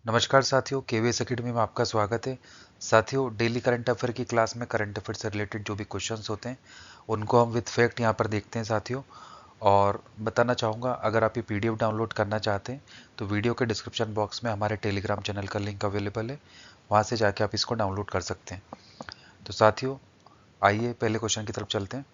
नमस्कार साथियों, KVS academy में आपका स्वागत है। साथियों, डेली करंट अफेयर की क्लास में करंट अफेयर से रिलेटेड जो भी क्वेश्चंस होते हैं उनको हम विद फैक्ट यहाँ पर देखते हैं साथियों। और बताना चाहूँगा, अगर आप ये पीडीएफ डाउनलोड करना चाहते हैं तो वीडियो के डिस्क्रिप्शन बॉक्स में हमारे टेलीग्राम चैनल का लिंक अवेलेबल है, वहाँ से जाके आप इसको डाउनलोड कर सकते हैं। तो साथियों, आइए पहले क्वेश्चन की तरफ चलते हैं।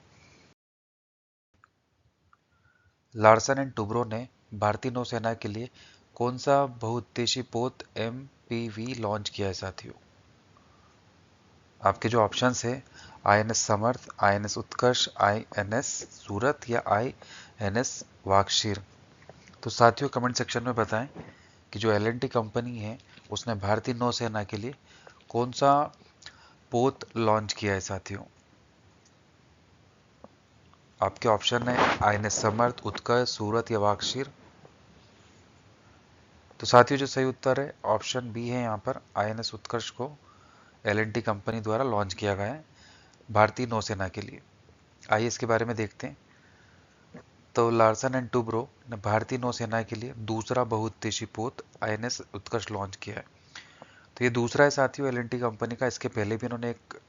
लार्सन एंड टुब्रो ने भारतीय नौसेना के लिए कौन सा बहुउद्देशीय पोत MPV लॉन्च किया है साथियों? आपके जो ऑप्शंस है, INS समर्थ, INS उत्कर्ष, INS सूरत या INS वाक्षीर। तो साथियों कमेंट सेक्शन में बताएं कि जो L&T कंपनी है उसने भारतीय नौसेना के लिए कौन सा पोत लॉन्च किया है साथियों। आपके ऑप्शन है INS समर्थ, उत्कर्ष, सूरत या वाक्षीर। तो साथियों जो सही उत्तर है ऑप्शन बी है, यहाँ पर INS उत्कर्ष को L&T कंपनी द्वारा लॉन्च किया गया है भारतीय नौसेना के लिए। आइए इसके बारे में देखते हैं। तो लार्सन एंड टुब्रो ने भारतीय नौसेना के लिए दूसरा बहुउद्देशीय पोत INS उत्कर्ष लॉन्च किया है। तो ये दूसरा है साथियों L&T कंपनी का। इसके पहले भी इन्होंने एक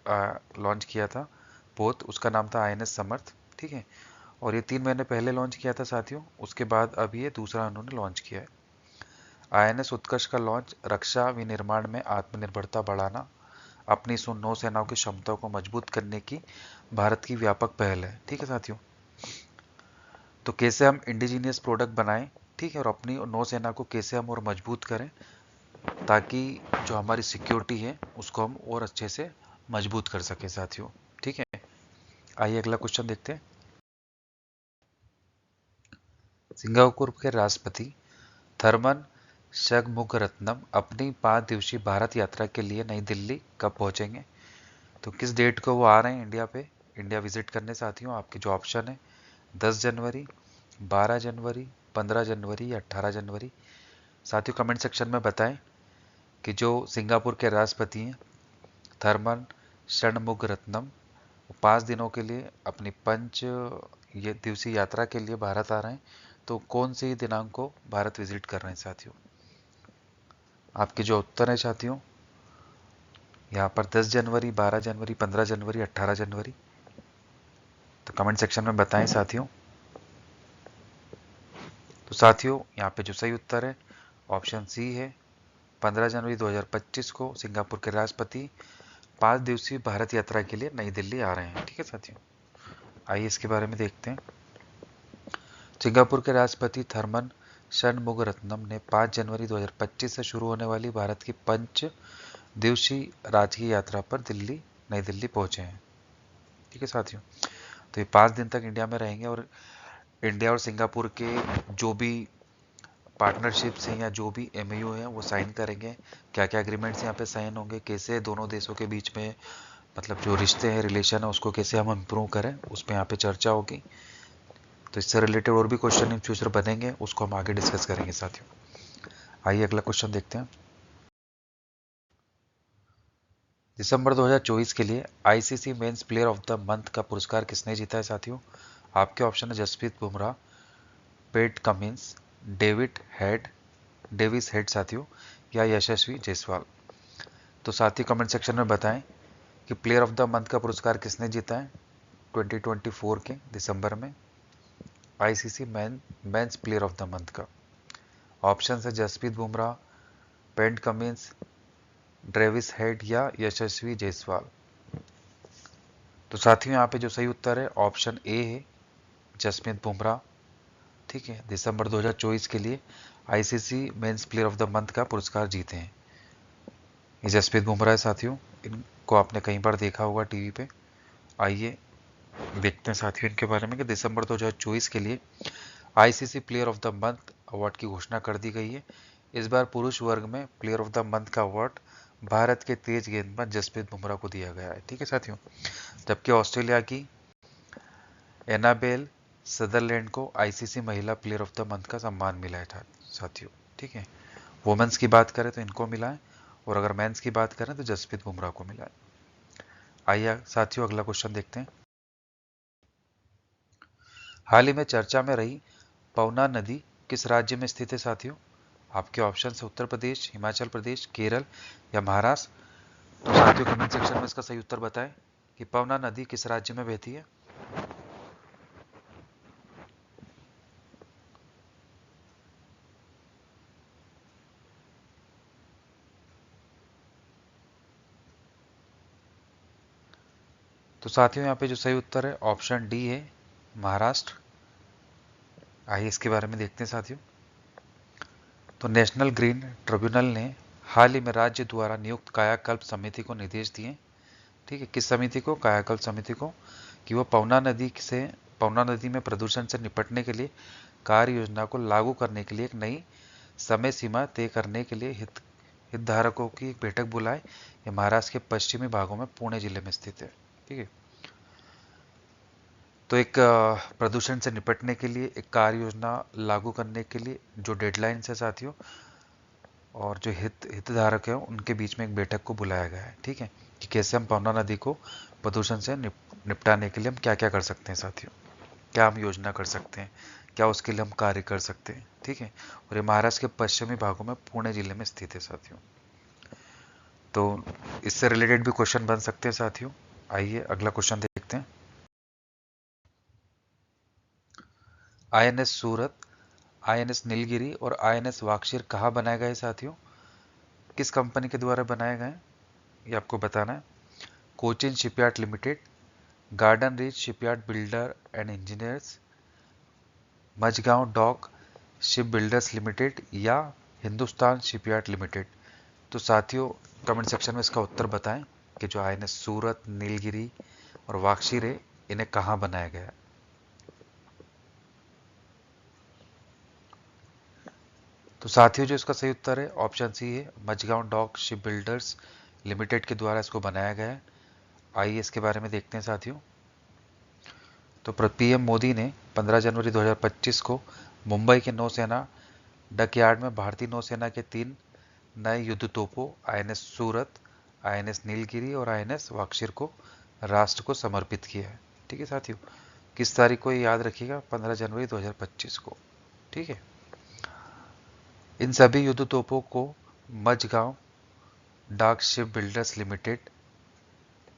लॉन्च किया था पोत, उसका नाम था INS समर्थ, ठीक है। और ये 3 महीने पहले लॉन्च किया था साथियों, उसके बाद अभी ये दूसरा उन्होंने लॉन्च किया है। INS उत्कर्ष का लॉन्च रक्षा विनिर्माण में आत्मनिर्भरता बढ़ाना, अपनी नौसेनाओं की क्षमताओं को मजबूत करने की भारत की व्यापक पहल है, ठीक है साथियों। तो कैसे हम इंडिजीनियस प्रोडक्ट बनाएं, ठीक है, और अपनी नौसेना को कैसे हम और मजबूत करें ताकि जो हमारी सिक्योरिटी है उसको हम और अच्छे से मजबूत कर सके साथियों, ठीक है। आइए अगला क्वेश्चन देखते हैं। सिंगापुर के राष्ट्रपति थरमन शगमुगरत्नम अपनी 5 दिवसीय भारत यात्रा के लिए नई दिल्ली कब पहुंचेंगे? तो किस डेट को वो आ रहे हैं इंडिया पे, इंडिया विजिट करने साथियों? आपके जो ऑप्शन है 10 जनवरी, 12 जनवरी, 15 जनवरी या 18 जनवरी। साथियों कमेंट सेक्शन में बताएं कि जो सिंगापुर के राष्ट्रपति हैं थरमन षणमुगरत्नम 5 दिनों के लिए अपनी ये दिवसीय यात्रा के लिए भारत आ रहे हैं, तो कौन सी दिनांक को भारत विजिट कर रहे हैं साथियों? आपके जो उत्तर है साथियों यहाँ पर 10 जनवरी, 12 जनवरी, 15 जनवरी, 18 जनवरी। तो कमेंट सेक्शन में बताएं साथियों। तो साथियों यहाँ पे जो सही उत्तर है ऑप्शन सी है, 15 जनवरी 2025 को सिंगापुर के राष्ट्रपति 5 दिवसीय भारत यात्रा के लिए नई दिल्ली आ रहे हैं, ठीक है साथियों। आइए इसके बारे में देखते हैं। सिंगापुर के राष्ट्रपति थरमन षणमुगरत्नम ने 5 जनवरी 2025 से शुरू होने वाली भारत की 5 दिवसीय राजकीय यात्रा पर नई दिल्ली पहुंचे हैं, ठीक है साथियों। तो ये 5 दिन तक इंडिया में रहेंगे और इंडिया और सिंगापुर के जो भी पार्टनरशिप्स हैं या जो भी MOU हैं वो साइन करेंगे। क्या क्या एग्रीमेंट्स यहाँ पे साइन होंगे, कैसे दोनों देशों के बीच में मतलब जो रिश्ते हैं, रिलेशन है, उसको कैसे हम इम्प्रूव करें, उस पर यहाँ पे चर्चा होगी। तो इससे रिलेटेड और भी क्वेश्चन इन फ्यूचर बनेंगे, उसको हम आगे डिस्कस करेंगे साथियों। आइए अगला क्वेश्चन देखते हैं। दिसंबर 2024 के लिए ICC men's player of the month का पुरस्कार किसने जीता है साथियों? आपके ऑप्शन है Jasprit Bumrah, Pat Cummins, Davis Head साथियों, या यशस्वी जायसवाल। तो साथियों कमेंट सेक्शन में बताएं कि प्लेयर ऑफ द मंथ का पुरस्कार किसने जीता है 2024 के दिसंबर में ICC men's player of the month का। ऑप्शन है Jasprit Bumrah, Pat Cummins, Davis Head या यशस्वी जायसवाल। तो साथियों यहाँ पे जो सही उत्तर है ऑप्शन ए है, जसप्रीत बुमराह, ठीक है। दिसंबर 2024 के लिए ICC men's player of the month का पुरस्कार जीते हैं ये जसप्रीत बुमराह है साथियों। इनको आपने कई बार देखा होगा टीवी पे। आइए देखते हैं साथियों इनके बारे में कि दिसंबर 2024 के लिए ICC player of the month award की घोषणा कर दी गई है। इस बार पुरुष वर्ग में प्लेयर ऑफ द मंथ का अवार्ड भारत के तेज गेंदबाज जसप्रीत बुमराह को दिया गया है, ठीक है साथियों। जबकि ऑस्ट्रेलिया की एनाबेल सदरलैंड को ICC महिला प्लेयर ऑफ द मंथ का सम्मान मिला है साथियों, ठीक है। वुमेन्स की बात करें तो इनको मिला है, और अगर मेंस की बात करें तो जसप्रीत बुमराह को मिला है। आइए साथियों अगला क्वेश्चन देखते हैं। हाल ही में चर्चा में रही पवना नदी किस राज्य में स्थित है साथियों? आपके ऑप्शन है उत्तर प्रदेश, हिमाचल प्रदेश, केरल या महाराष्ट्र। तो साथियों कमेंट सेक्शन में इसका सही उत्तर बताएं कि पवना नदी किस राज्य में बहती है। तो साथियों यहाँ पे जो सही उत्तर है ऑप्शन डी है, महाराष्ट्र। आइए इसके बारे में देखते हैं साथियों। तो नेशनल ग्रीन ट्रिब्यूनल ने हाल ही में राज्य द्वारा नियुक्त कायाकल्प समिति को निर्देश दिए, ठीक है, किस समिति को, कायाकल्प समिति को, कि वो पवना नदी में प्रदूषण से निपटने के लिए कार्य योजना को लागू करने के लिए एक नई समय सीमा तय करने के लिए हितधारकों की एक बैठक बुलाए। ये महाराष्ट्र के पश्चिमी भागों में पुणे जिले में स्थित है, ठीक है। तो एक प्रदूषण से निपटने के लिए एक कार्य योजना लागू करने के लिए जो डेडलाइंस है साथियों, और जो हितधारक है उनके बीच में एक बैठक को बुलाया गया है, ठीक है, कि कैसे हम पवना नदी को प्रदूषण से निपटाने के लिए हम क्या क्या कर सकते हैं साथियों, क्या हम योजना कर सकते हैं, क्या उसके लिए हम कार्य कर सकते हैं, ठीक है। और ये महाराष्ट्र के पश्चिमी भागों में पुणे जिले में स्थित है साथियों। तो इससे रिलेटेड भी क्वेश्चन बन सकते हैं साथियों। आइए अगला क्वेश्चन देखते हैं। INS सूरत, INS नीलगिरी और INS वाक्षिर कहाँ बनाए गए साथियों, किस कंपनी के द्वारा बनाए गए, ये आपको बताना है। Cochin Shipyard Limited, Garden Reach Shipyard Builder and Engineers, Mazagon Dock Ship Builders Limited या हिंदुस्तान शिपयार्ड लिमिटेड। तो साथियों कमेंट सेक्शन में इसका उत्तर बताएं कि जो INS सूरत, नीलगिरी और वाक्षिर है इन्हें कहाँ बनाया गया है। तो साथियों जो इसका सही उत्तर है ऑप्शन सी है, Mazagon Dock Ship Builders Limited के द्वारा इसको बनाया गया है। आइए इसके बारे में देखते हैं साथियों। तो PM मोदी ने 15 जनवरी 2025 को मुंबई के नौसेना डकयार्ड में भारतीय नौसेना के 3 नए युद्ध तोपों INS सूरत, INS नीलगिरी और INS वाक्षिर को राष्ट्र को समर्पित किया है, ठीक है साथियों। किस तारीख को ये याद रखिएगा, 15 जनवरी 2025 को, ठीक है। इन सभी युद्ध तोपों को मझगांव डाक शिप बिल्डर्स लिमिटेड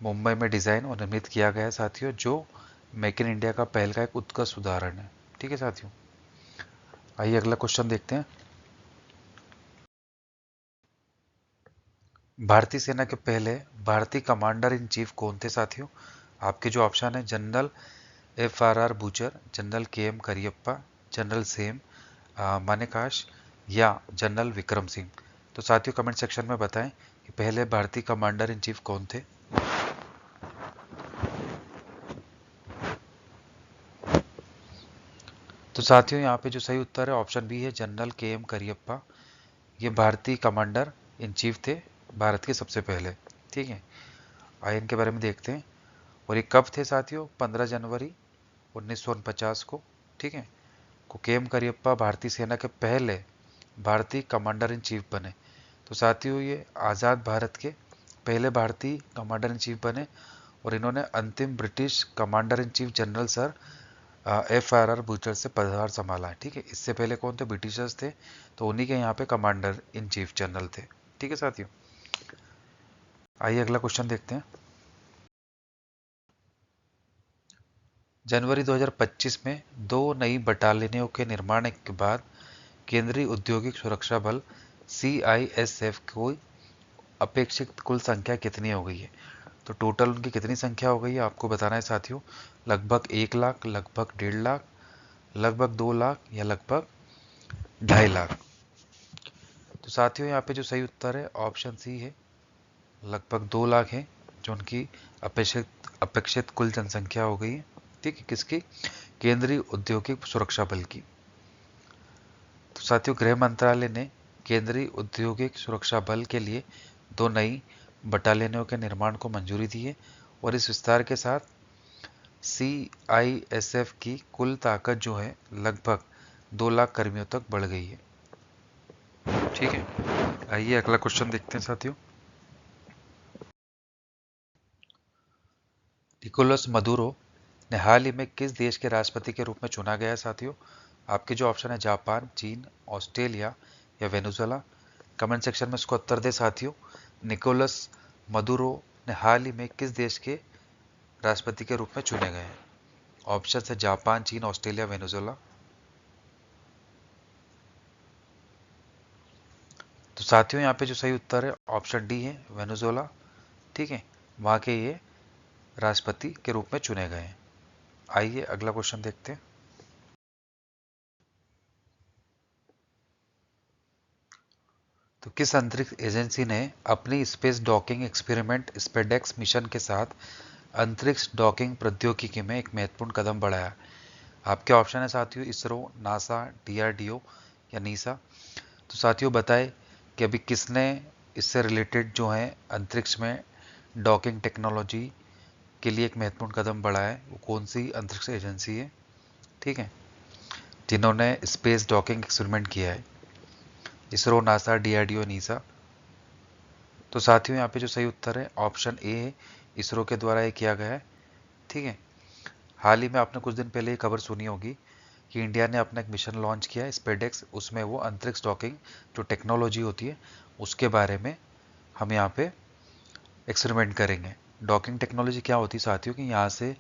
मुंबई में डिजाइन और निर्मित किया गया है साथियों, जो मेक इन इंडिया का पहल का एक उत्कृष्ट उदाहरण है, ठीक है साथियों। आइए अगला क्वेश्चन देखते हैं। भारतीय सेना के पहले भारतीय कमांडर इन चीफ कौन थे साथियों। आपके जो ऑप्शन है general FRR Butcher, general KM Cariappa, general Sam Manekshaw या जनरल विक्रम सिंह। तो साथियों कमेंट सेक्शन में बताएं कि पहले भारतीय कमांडर इन चीफ कौन थे। तो साथियों यहाँ पे जो सही उत्तर है ऑप्शन बी है, जनरल KM करियप्पा। ये भारतीय कमांडर इन चीफ थे भारत के सबसे पहले, ठीक है। आइए इनके बारे में देखते हैं। और ये कब थे साथियों, 15 जनवरी 1949 को, ठीक है, को KM करियप्पा भारतीय सेना के पहले भारतीय कमांडर इन चीफ बने। तो साथियों ये आज़ाद भारत के पहले भारतीय कमांडर इन चीफ बने और इन्होंने अंतिम British commander in chief general sir FRR butcher से पदभार संभाला है, ठीक है। इससे पहले कौन थे, ब्रिटिशर्स थे, तो उन्हीं के यहाँ पे कमांडर इन चीफ जनरल थे, ठीक है साथियों। आइए अगला क्वेश्चन देखते हैं। जनवरी 2025 में 2 नई बटालियनों के निर्माण के बाद केंद्रीय औद्योगिक सुरक्षा बल CISF की अपेक्षित कुल संख्या कितनी हो गई है। तो टोटल उनकी कितनी संख्या हो गई है आपको बताना है साथियों। लगभग 1 लाख, लगभग 1.5 लाख, लगभग 2 लाख या लगभग 2.5 लाख। तो साथियों यहाँ पे जो सही उत्तर है ऑप्शन सी है, लगभग 2 लाख है जो उनकी अपेक्षित कुल जनसंख्या हो गई है, ठीक है, किसकी, केंद्रीय औद्योगिक सुरक्षा बल की। तो साथियों गृह मंत्रालय ने केंद्रीय औद्योगिक सुरक्षा बल के लिए 2 नई बटालियनों के निर्माण को मंजूरी दी है और इस विस्तार के साथ CISF की कुल ताकत जो है लगभग 2 लाख कर्मियों तक बढ़ गई है, ठीक है। आइए अगला क्वेश्चन देखते हैं साथियों। निकोलस मदुरो ने हाल ही में किस देश के राष्ट्रपति के रूप में चुना गया है साथियों। आपके जो ऑप्शन है जापान, चीन, ऑस्ट्रेलिया या वेनेजुएला? कमेंट सेक्शन में इसको उत्तर दे साथियों। निकोलस मदुरो ने हाल ही में किस देश के राष्ट्रपति के रूप में चुने गए हैं? ऑप्शन है जापान, चीन, ऑस्ट्रेलिया, वेनेजुएला। तो साथियों यहाँ पे जो सही उत्तर है ऑप्शन डी है, वेनेजुएला। ठीक है, वहाँ के ये राष्ट्रपति के रूप में चुने गए हैं। आइए अगला क्वेश्चन देखते हैं। तो किस अंतरिक्ष एजेंसी ने अपनी space docking experiment SpaDeX mission के साथ अंतरिक्ष डॉकिंग प्रौद्योगिकी में एक महत्वपूर्ण कदम बढ़ाया? आपके ऑप्शन है साथियों इसरो, नासा, डीआरडीओ या नीसा। तो साथियों बताएं कि अभी किसने इससे रिलेटेड जो है अंतरिक्ष में डॉकिंग टेक्नोलॉजी के लिए एक महत्वपूर्ण कदम बढ़ाया है, वो कौन सी अंतरिक्ष एजेंसी है? ठीक है, जिन्होंने स्पेस डॉकिंग एक्सपेरिमेंट किया है। ISRO, NASA, DRDO, NISA. तो साथियों यहाँ पे जो सही उत्तर है ऑप्शन ए है, इसरो के द्वारा ये किया गया है। ठीक है, हाल ही में आपने कुछ दिन पहले ये खबर सुनी होगी कि इंडिया ने अपना एक मिशन लॉन्च किया है स्पेडेक्स। उसमें वो अंतरिक्ष डॉकिंग जो टेक्नोलॉजी होती है उसके बारे में हम यहाँ पे एक्सपेरिमेंट करेंगे। डॉकिंग टेक्नोलॉजी क्या होती है साथियों कि यहाँ से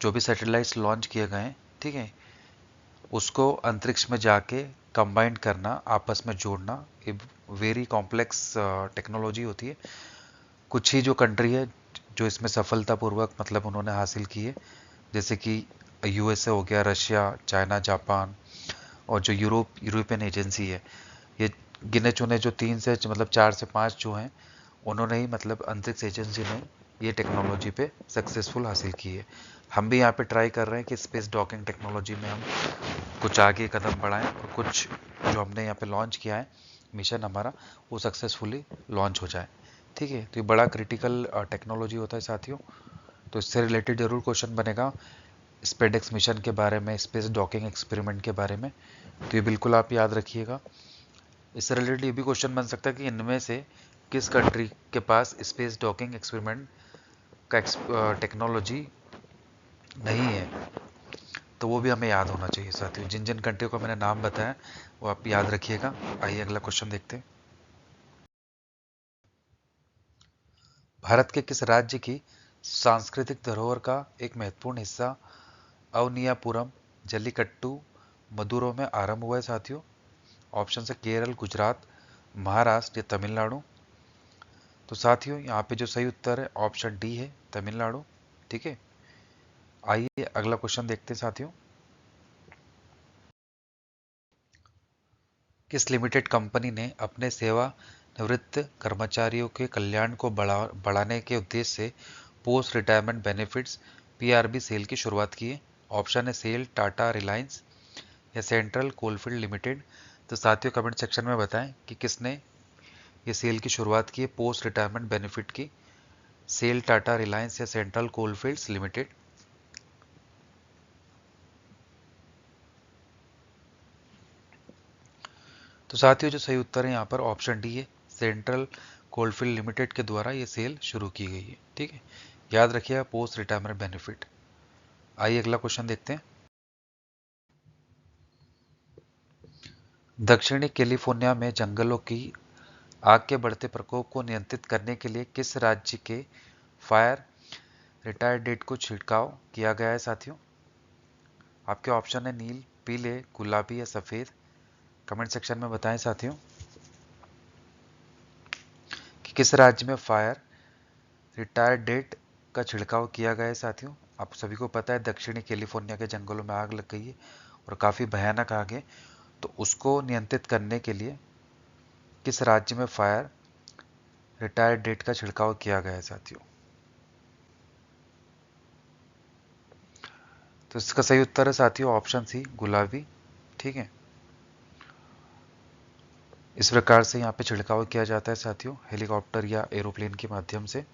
जो भी सैटेलाइट्स लॉन्च किए गए हैं, ठीक है, उसको अंतरिक्ष में जाके कंबाइन करना, आपस में जोड़ना, एक वेरी कॉम्प्लेक्स टेक्नोलॉजी होती है। कुछ ही जो कंट्री है जो इसमें सफलतापूर्वक मतलब उन्होंने हासिल की है, जैसे कि यूएसए हो गया, रशिया, चाइना, जापान, और जो यूरोपियन एजेंसी है, ये गिने चुने जो 3 से मतलब 4 से 5 जो हैं, उन्होंने ही मतलब अंतरिक्ष एजेंसी ने ये टेक्नोलॉजी पे सक्सेसफुल हासिल की है। हम भी यहाँ पे ट्राई कर रहे हैं कि स्पेस डॉकिंग टेक्नोलॉजी में हम कुछ आगे कदम बढ़ाएं और कुछ जो हमने यहाँ पे लॉन्च किया है मिशन हमारा, वो सक्सेसफुली लॉन्च हो जाए। ठीक है, तो ये बड़ा क्रिटिकल टेक्नोलॉजी होता है साथियों। तो इससे रिलेटेड जरूर क्वेश्चन बनेगा स्पेडेक्स मिशन के बारे में, स्पेस डॉकिंग एक्सपेरिमेंट के बारे में, तो ये बिल्कुल आप याद रखिएगा। इससे रिलेटेड ये भी क्वेश्चन बन सकता है कि इनमें से किस कंट्री के पास स्पेस डॉकिंग एक्सपेरिमेंट का टेक्नोलॉजी नहीं है, तो वो भी हमें याद होना चाहिए साथियों। जिन जिन कंट्रियों को मैंने नाम बताया वो आप याद रखिएगा। आइए अगला क्वेश्चन देखते हैं। भारत के किस राज्य की सांस्कृतिक धरोहर का एक महत्वपूर्ण हिस्सा अवनियापुरम जल्लीकट्टू मदुरै में आरंभ हुआ है साथियों? ऑप्शन है केरल, गुजरात, महाराष्ट्र या तमिलनाडु। तो साथियों यहाँ पे जो सही उत्तर है ऑप्शन डी है, तमिलनाडु। ठीक है, आइए अगला क्वेश्चन देखते हैं साथियों। किस लिमिटेड कंपनी ने अपने सेवानिवृत्त कर्मचारियों के कल्याण को बढ़ाने के उद्देश्य से post retirement benefits PRB cell की शुरुआत की है? ऑप्शन है सेल, टाटा, रिलायंस या सेंट्रल कोलफील्ड लिमिटेड। तो साथियों कमेंट सेक्शन में बताएं कि किसने ये सेल की शुरुआत की है पोस्ट रिटायरमेंट बेनिफिट की। सेल, टाटा, रिलायंस या सेंट्रल कोलफील्ड्स लिमिटेड। तो साथियों जो सही उत्तर है यहाँ पर ऑप्शन डी है, सेंट्रल कोलफील्ड लिमिटेड के द्वारा ये सेल शुरू की गई है। ठीक है, याद रखिएगा पोस्ट रिटायरमेंट बेनिफिट। आइए अगला क्वेश्चन देखते हैं। दक्षिणी कैलिफोर्निया में जंगलों की आग के बढ़ते प्रकोप को नियंत्रित करने के लिए किस राज्य के फायर रिटायर्डेट को छिड़काव किया गया है साथियों? आपके ऑप्शन है नील, पीले, गुलाबी या सफेद। कमेंट सेक्शन में बताएं साथियों कि किस राज्य में फायर रिटायर्डेट का छिड़काव किया गया है साथियों। आप सभी को पता है दक्षिणी कैलिफोर्निया के जंगलों में आग लग गई है और काफ़ी भयानक आग है, तो उसको नियंत्रित करने के लिए किस राज्य में फायर रिटायर्डेट का छिड़काव किया गया है साथियों? तो इसका सही उत्तर है साथियों ऑप्शन सी, गुलाबी। ठीक है, इस प्रकार से यहाँ पे छिड़काव किया जाता है साथियों, हेलीकॉप्टर या एरोप्लेन के माध्यम से।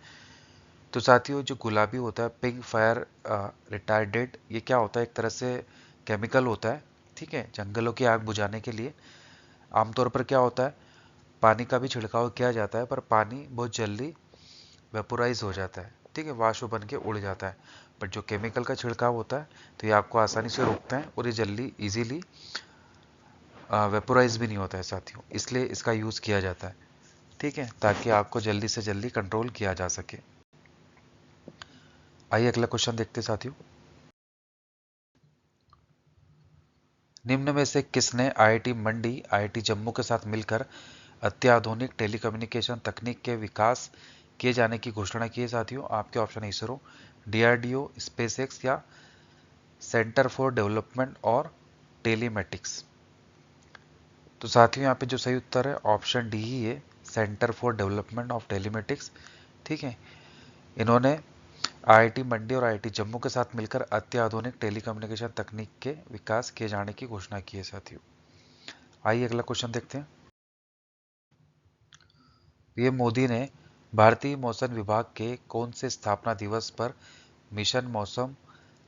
तो साथियों जो गुलाबी होता है, पिंक फायर रिटार्डेंट, ये क्या होता है, एक तरह से केमिकल होता है। ठीक है, जंगलों की आग बुझाने के लिए आमतौर पर क्या होता है, पानी का भी छिड़काव किया जाता है, पर पानी बहुत जल्दी वेपोराइज हो जाता है। ठीक है, वाष्प बन के उड़ जाता है। बट जो केमिकल का छिड़काव होता है तो ये आपको आसानी से रोकता है और ये जल्दी इजीली वेपोराइज भी नहीं होता है साथियों, इसलिए इसका यूज़ किया जाता है, ठीक है, ताकि आग को जल्दी से जल्दी कंट्रोल किया जा सके। आइए अगला क्वेश्चन देखते हैं साथियों। निम्न में से किसने आईआईटी मंडी, आईआईटी जम्मू के साथ मिलकर अत्याधुनिक टेलीकम्युनिकेशन तकनीक के विकास किए जाने की घोषणा की है साथियों? आपके ऑप्शन है इसरो, डीआरडीओ, स्पेसएक्स या सेंटर फॉर डेवलपमेंट और टेलीमेटिक्स। तो साथियों यहाँ पे जो सही उत्तर है ऑप्शन डी ही है, centre for development of telematics, ठीक है। इन्होंने आईआईटी मंडी और आईआईटी जम्मू के साथ मिलकर अत्याधुनिक टेलीकम्युनिकेशन तकनीक के विकास किए जाने की घोषणा की है साथियों। आइए अगला क्वेश्चन देखते हैं। पीएम मोदी ने भारतीय मौसम विभाग के कौन से स्थापना दिवस पर मिशन मौसम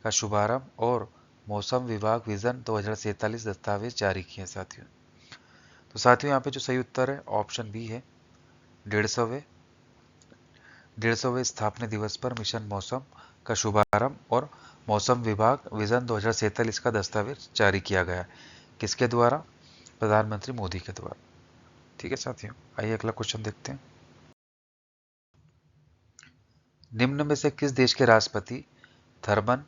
का शुभारंभ और मौसम विभाग विजन 2047 दस्तावेज जारी किए साथियों? तो साथियों यहाँ पे जो सही उत्तर है ऑप्शन बी है, 150वें स्थापना दिवस पर मिशन मौसम का शुभारंभ और मौसम विभाग विजन 2047 का दस्तावेज जारी किया गया। किसके द्वारा? प्रधानमंत्री मोदी के द्वारा, ठीक है साथियों। आइए अगला क्वेश्चन देखते हैं। निम्न में से किस देश के राष्ट्रपति थर्मन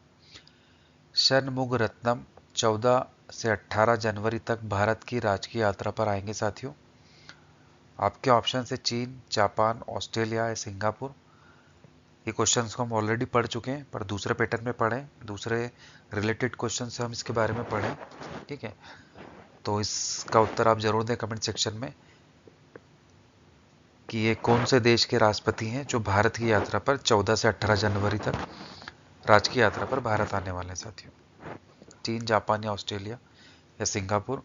शनमुगरत्नम 14 से 18 जनवरी तक भारत की राजकीय यात्रा पर आएंगे साथियों? आपके ऑप्शन है चीन, जापान, ऑस्ट्रेलिया या सिंगापुर। ये क्वेश्चंस को हम ऑलरेडी पढ़ चुके हैं, पर दूसरे पैटर्न में पढ़ें, दूसरे रिलेटेड क्वेश्चन से हम इसके बारे में पढ़ें, ठीक है। तो इसका उत्तर आप जरूर दें कमेंट सेक्शन में कि ये कौन से देश के राष्ट्रपति हैं जो भारत की यात्रा पर 14 से 18 जनवरी तक राजकीय यात्रा पर भारत आने वाले हैं साथियों? चीन, जापान या ऑस्ट्रेलिया या सिंगापुर।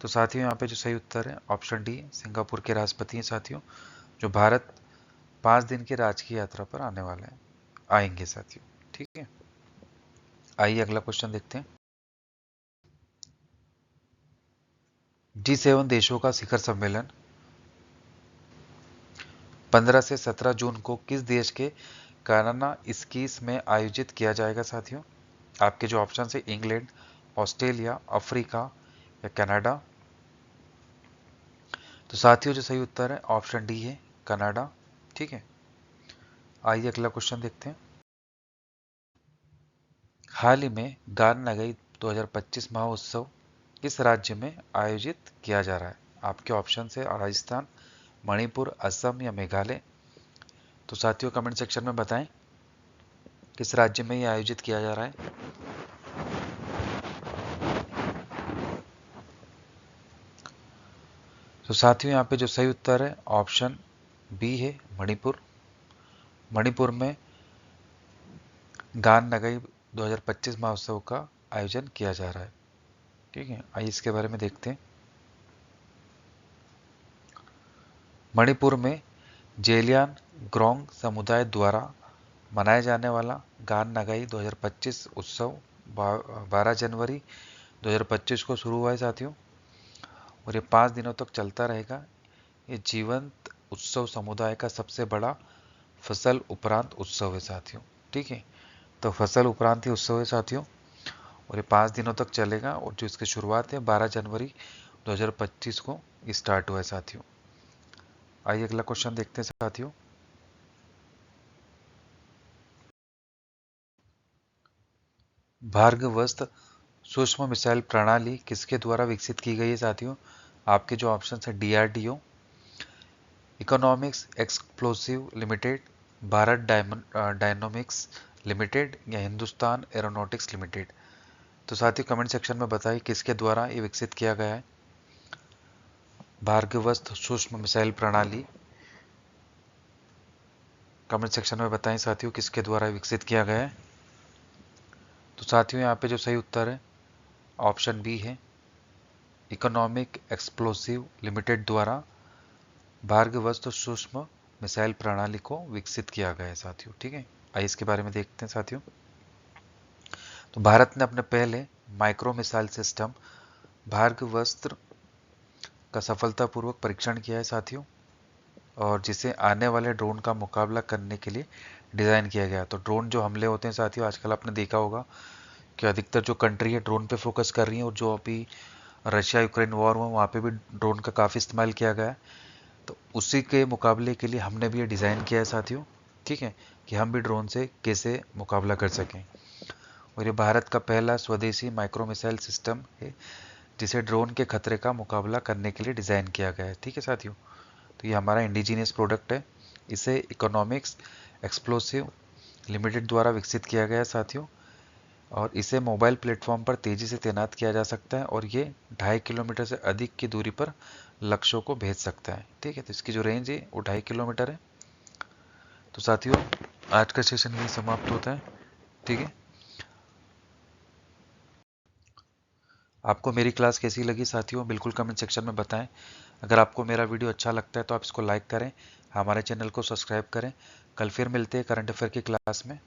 तो साथियों यहाँ पे जो सही उत्तर है ऑप्शन डी, सिंगापुर के राष्ट्रपति हैं साथियों, जो भारत 5 दिन की राजकीय यात्रा पर आने वाले हैं, आएंगे साथियों, ठीक है। आइए अगला क्वेश्चन देखते हैं। G7 देशों का शिखर सम्मेलन 15 से 17 जून को किस देश के कानाना स्कीस में आयोजित किया जाएगा साथियों? आपके जो ऑप्शन है इंग्लैंड, ऑस्ट्रेलिया, अफ्रीका या कनाडा। तो साथियों जो सही उत्तर है ऑप्शन डी है, कनाडा, ठीक है। आइए अगला क्वेश्चन देखते हैं। हाल ही में गान नगई 2025 महोत्सव किस राज्य में आयोजित किया जा रहा है? आपके ऑप्शन है राजस्थान, मणिपुर, असम या मेघालय। तो साथियों कमेंट सेक्शन में बताएं किस राज्य में ये आयोजित किया जा रहा है। तो साथियों यहाँ पे जो सही उत्तर है ऑप्शन बी है, मणिपुर। मणिपुर में गान नगई 2025 महोत्सव का आयोजन किया जा रहा है, ठीक है। आइए इसके बारे में देखते हैं। मणिपुर में जेलियान ग्रोंग समुदाय द्वारा मनाया जाने वाला गान नगाई 2025 उत्सव 12 जनवरी 2025 को शुरू हुआ है साथियों, और ये 5 दिनों तक चलता रहेगा। ये जीवंत उत्सव समुदाय का सबसे बड़ा फसल उपरांत उत्सव है साथियों, ठीक है। तो फसल उपरांत ही उत्सव है साथियों, और ये 5 दिनों तक चलेगा, और जो इसकी शुरुआत है 12 जनवरी 2025 को स्टार्ट हुआ है साथियों। आइए अगला क्वेश्चन देखते हैं साथियों। भार्गवस्त्र सूक्ष्म मिसाइल प्रणाली किसके द्वारा विकसित की गई है साथियों? आपके जो ऑप्शन है DRDO, economics explosive limited, Bharat dynamics limited या हिंदुस्तान एरोनॉटिक्स लिमिटेड। तो साथियों कमेंट सेक्शन में बताइए किसके द्वारा ये विकसित किया गया है भार्गवस्त्र सूक्ष्म मिसाइल प्रणाली। कमेंट सेक्शन में बताएं साथियों किसके द्वारा विकसित किया गया है। तो साथियों यहाँ पे जो सही उत्तर है ऑप्शन बी है, इकोनॉमिक एक्सप्लोसिव लिमिटेड द्वारा भार्गवस्त्र सूक्ष्म मिसाइल प्रणाली को विकसित किया गया है साथियों, ठीक है। आइए इसके बारे में देखते हैं साथियों। तो भारत ने अपने पहले माइक्रो मिसाइल सिस्टम भार्गवस्त्र का सफलतापूर्वक परीक्षण किया है साथियों, और जिसे आने वाले ड्रोन का मुकाबला करने के लिए डिज़ाइन किया गया। तो ड्रोन जो हमले होते हैं साथियों, आजकल आपने देखा होगा कि अधिकतर जो कंट्री है ड्रोन पे फोकस कर रही है, और जो अभी रशिया यूक्रेन वॉर हुआ, वहाँ पे भी ड्रोन का काफ़ी इस्तेमाल किया गया है। तो उसी के मुकाबले के लिए हमने भी ये डिज़ाइन किया है साथियों, ठीक है, कि हम भी ड्रोन से कैसे मुकाबला कर सकें। और ये भारत का पहला स्वदेशी माइक्रो मिसाइल सिस्टम है जिसे ड्रोन के खतरे का मुकाबला करने के लिए डिज़ाइन किया गया है, ठीक है साथियों। तो ये हमारा इंडिजीनियस प्रोडक्ट है। इसे इकोनॉमिक्स एक्सप्लोसिव लिमिटेड द्वारा विकसित किया गया है साथियों, और इसे मोबाइल प्लेटफॉर्म पर तेज़ी से तैनात किया जा सकता है और ये 2.5 किलोमीटर से अधिक की दूरी पर लक्ष्यों को भेज सकता है, ठीक है। तो इसकी जो रेंज है वो 2.5 किलोमीटर है। तो साथियों आज का सेशन यही समाप्त होता है, ठीक है। आपको मेरी क्लास कैसी लगी साथियों, बिल्कुल कमेंट सेक्शन में बताएं। अगर आपको मेरा वीडियो अच्छा लगता है तो आप इसको लाइक करें, हमारे चैनल को सब्सक्राइब करें। कल फिर मिलते हैं करंट अफेयर की क्लास में।